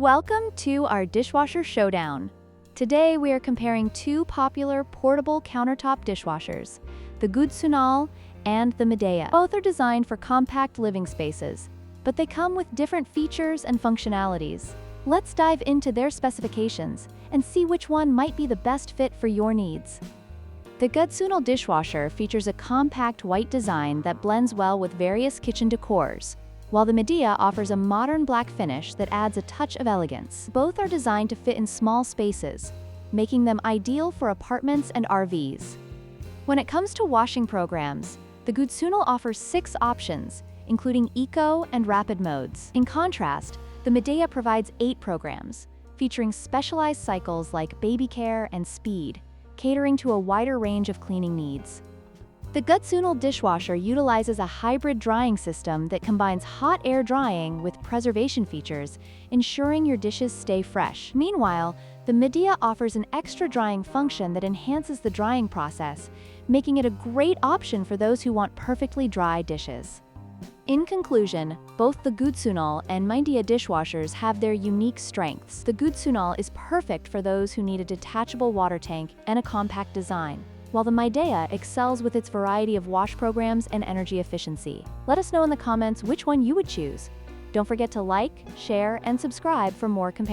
Welcome to our dishwasher showdown. Today we are comparing two popular portable countertop dishwashers, the Gudsunal and the Midea. Both are designed for compact living spaces, but they come with different features and functionalities. Let's dive into their specifications and see which one might be the best fit for your needs. The Gudsunal dishwasher features a compact white design that blends well with various kitchen decors, while the Midea offers a modern black finish that adds a touch of elegance. Both are designed to fit in small spaces, making them ideal for apartments and RVs. When it comes to washing programs, the Gudsunal offers 6 options, including Eco and Rapid modes. In contrast, the Midea provides 8 programs, featuring specialized cycles like baby care and speed, catering to a wider range of cleaning needs. The Gudsunal dishwasher utilizes a hybrid drying system that combines hot air drying with preservation features, ensuring your dishes stay fresh. Meanwhile, the Midea offers an extra drying function that enhances the drying process, making it a great option for those who want perfectly dry dishes. In conclusion, both the Gudsunal and Midea dishwashers have their unique strengths. The Gudsunal is perfect for those who need a detachable water tank and a compact design, while the Midea excels with its variety of wash programs and energy efficiency. Let us know in the comments which one you would choose. Don't forget to like, share, and subscribe for more comparisons.